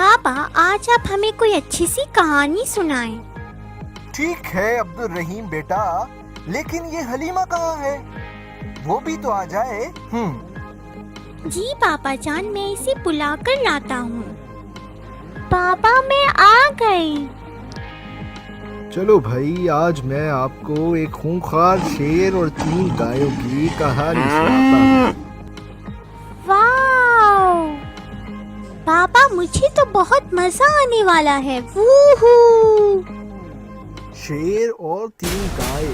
पापा, आज आप हमें कोई अच्छी सी कहानी सुनाएं। ठीक है अब्दुल रहीम बेटा, लेकिन ये हलीमा कहाँ है? वो भी तो आ जाए। जी पापा जान, मैं इसे बुला कर लाता हूँ। पापा मैं आ गई। चलो भाई, आज मैं आपको एक खूंखार शेर और 3 गायों की कहानी सुनाता हूँ। वाओ पापा, मुझे तो बहुत मजा आने वाला है। वूहू। शेर और 3 गायें।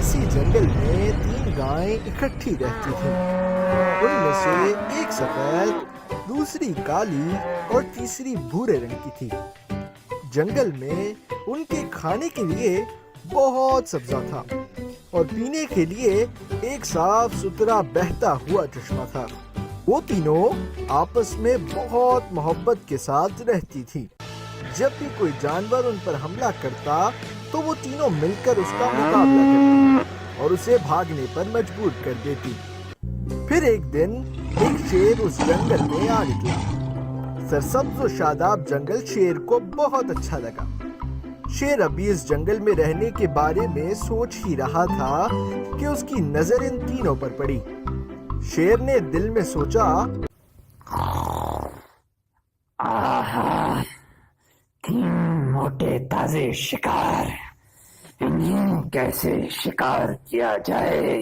इसी जंगल में 3 गायें इकट्ठी रहती थीं। उनमें से एक सफेद, दूसरी काली और तीसरी भूरे रंग की थी। जंगल में उनके खाने के लिए बहुत सब्जा था और पीने के लिए एक साफ सुथरा बहता हुआ चश्मा था। वो तीनों आपस में बहुत मोहब्बत के साथ रहती थी। जब भी कोई जानवर उन पर हमला करता तो वो तीनों मिलकर उसका मुकाबला करती और उसे भागने पर मजबूर कर देती। फिर एक दिन एक शेर उस जंगल में आ निकला। सरसब्ज और शादाब जंगल शेर को बहुत अच्छा लगा। शेर अभी इस जंगल में रहने के बारे में सोच ही रहा था कि उसकी नजर इन तीनों पर पड़ी। शेर ने दिल में सोचा, आहा, 3 मोटे ताजे शिकार, इन्हें कैसे शिकार किया जाए?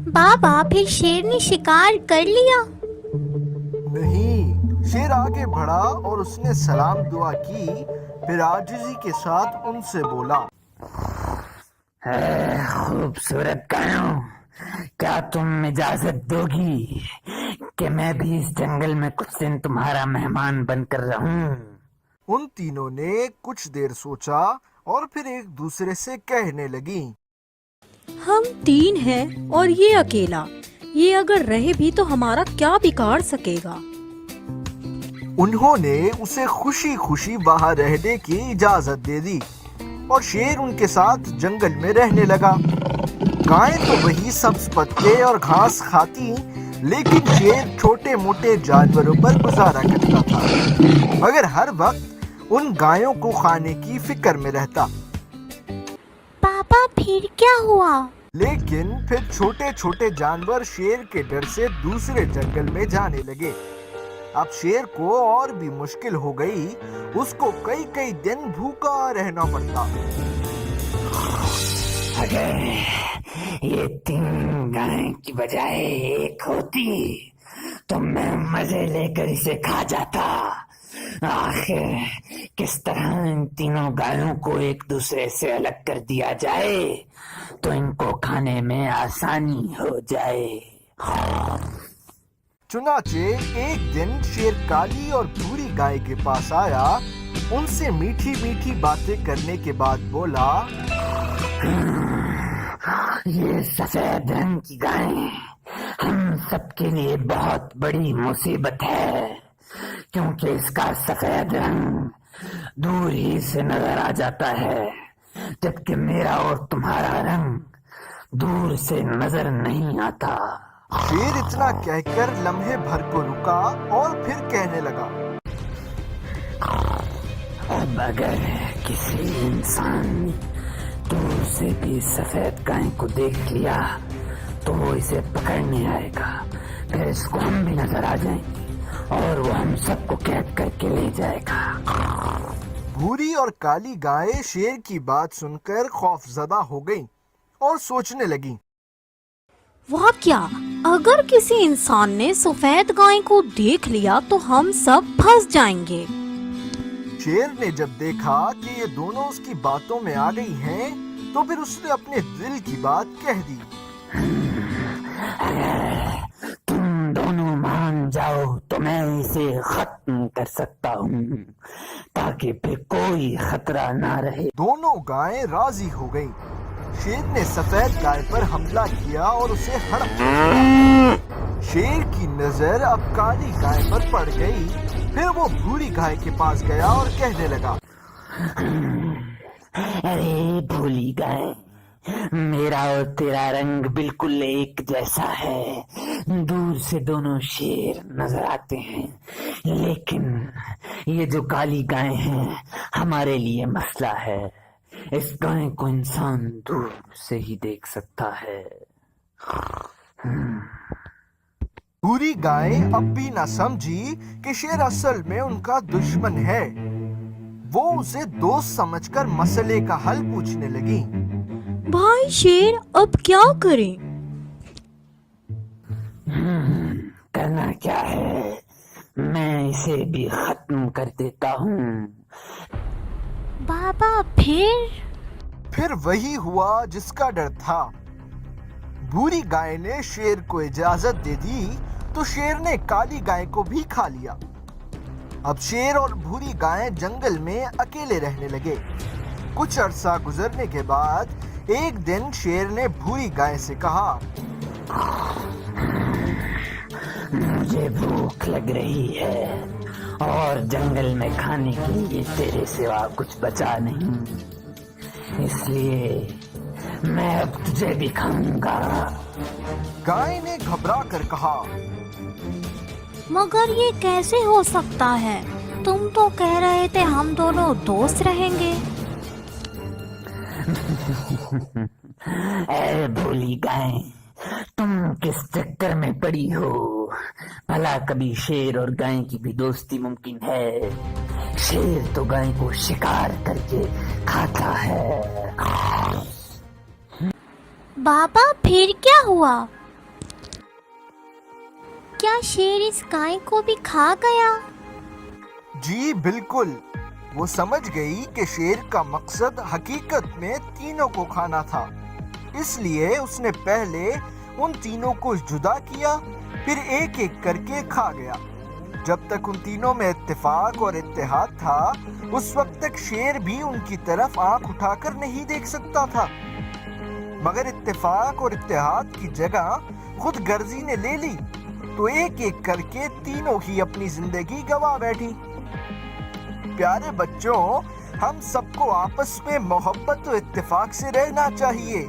बाबा, फिर शेर ने शिकार कर लिया? नहीं। शेर आगे बढ़ा और उसने सलाम दुआ की, फिर आजिजी के साथ उनसे बोला, खूबसूरत गायों, क्या तुम इजाजत दोगी कि मैं भी इस जंगल में कुछ दिन तुम्हारा मेहमान बनकर रहूं? उन तीनों ने कुछ देर सोचा और फिर एक दूसरे से कहने लगी, हम 3 हैं और ये अकेला। ये अगर रहे भी तो हमारा क्या बिगाड़ सकेगा? उन्होंने उसे खुशी खुशी वहां रहने की इजाजत दे दी और शेर उनके साथ जंगल में रहने लगा। गायें तो वही सब्ज पत्ते और घास खाती, लेकिन शेर छोटे मोटे जानवरों पर गुजारा करता था, मगर हर वक्त उन गायों को खाने की फिक्र में रहता। पापा फिर क्या हुआ? लेकिन फिर छोटे छोटे जानवर शेर के डर से दूसरे जंगल में जाने लगे। अब शेर को और भी मुश्किल हो गई। उसको कई कई दिन भूखा रहना पड़ता। अगर ये 3 गायें की बजाय एक होती तो मैं मजे लेकर इसे खा जाता। आखिर किस तरह इन तीनों गायों को एक दूसरे से अलग कर दिया जाए तो इनको खाने में आसानी हो जाए। चुनाचे एक दिन शेर काली और भूरी गाय के पास आया। उनसे मीठी मीठी बातें करने के बाद बोला, ये सफेद रंग की गायें हम सबके लिए बहुत बड़ी मुसीबत है, क्योंकि इसका सफेद रंग दूर ही से नजर आ जाता है, जबकि मेरा और तुम्हारा रंग दूर से नजर नहीं आता। शेर इतना कहकर लम्हे भर को रुका और फिर कहने लगा, अब अगर किसी इंसान ने दूर से भी सफेद गाय को देख लिया तो वो इसे पकड़ने आएगा। फिर इसको हम भी नजर आ जाएंगे और वो हम सबको कैद करके ले जाएगा। भूरी और काली गायें शेर की बात सुनकर खौफजदा हो गईं और सोचने लगी, वाह, क्या अगर किसी इंसान ने सफेद गाय को देख लिया तो हम सब फंस जाएंगे। शेर ने जब देखा कि ये दोनों उसकी बातों में आ गई हैं, तो फिर उसने अपने दिल की बात कह दी। अगर तुम दोनों मान जाओ तो मैं इसे खत्म कर सकता हूँ, ताकि फिर कोई खतरा ना रहे। दोनों गायें राजी हो गईं। शेर ने सफेद गाय पर हमला किया और उसे हड़प दिया। शेर की नजर अब काली गाय पर पड़ गई। फिर वो भूरी गाय के पास गया और कहने लगा, अरे भूली गाय, میرا اور تیرا رنگ بالکل ایک جیسا ہے. دور سے دونوں شیر نظر آتے ہیں، لیکن یہ جو کالی گائے ہیں ہمارے لیے مسئلہ ہے. اس گائے کو انسان دور سے ہی دیکھ سکتا ہے. بھوری گائے اب بھی نہ سمجھی کہ شیر اصل میں ان کا دشمن ہے. وہ اسے دوست سمجھ کر مسئلے کا حل پوچھنے لگی. بھائی شیر اب کیا کریں؟ کرنا کیا ہے، میں اسے بھی ختم کر دیتا ہوں. بابا پھر وہی ہوا جس کا ڈر تھا. بھوری گائے نے شیر کو اجازت دے دی تو شیر نے کالی گائے کو بھی کھا لیا. اب شیر اور بھوری گائے جنگل میں اکیلے رہنے لگے. کچھ عرصہ گزرنے کے بعد ایک دن شیر نے بھوری گائے سے کہا، مجھے بھوک لگ رہی ہے اور جنگل میں کھانے کے لیے تیرے سوا کچھ بچا نہیں، اس لیے میں اب تجھے بھی کھاؤں گا. گائے نے گھبرا کر کہا، مگر یہ کیسے ہو سکتا ہے؟ تم تو کہہ رہے تھے ہم دونوں دوست رہیں گے. اے بھولی گائے، تم کس چکر میں پڑی ہو؟ بھلا کبھی شیر اور گائے کی بھی دوستی ممکن ہے؟ شیر تو گائے کو شکار کر کے کھاتا ہے. بابا پھر کیا ہوا؟ کیا شیر اس گائے کو بھی کھا گیا؟ جی بالکل. وہ سمجھ گئی کہ شیر کا مقصد حقیقت میں تینوں کو کھانا تھا. اس لیے اس نے پہلے ان تینوں کو جدا کیا، پھر ایک ایک کر کے کھا گیا. جب تک ان تینوں میں اتفاق اور اتحاد تھا اس وقت تک شیر بھی ان کی طرف آنکھ اٹھا کر نہیں دیکھ سکتا تھا. مگر اتفاق اور اتحاد کی جگہ خود غرضی نے لے لی تو ایک ایک کر کے تینوں ہی اپنی زندگی گنوا بیٹھی. پیارے بچوں، ہم سب کو آپس میں محبت و اتفاق سے رہنا چاہیے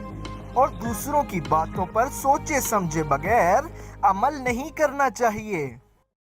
اور دوسروں کی باتوں پر سوچے سمجھے بغیر عمل نہیں کرنا چاہیے.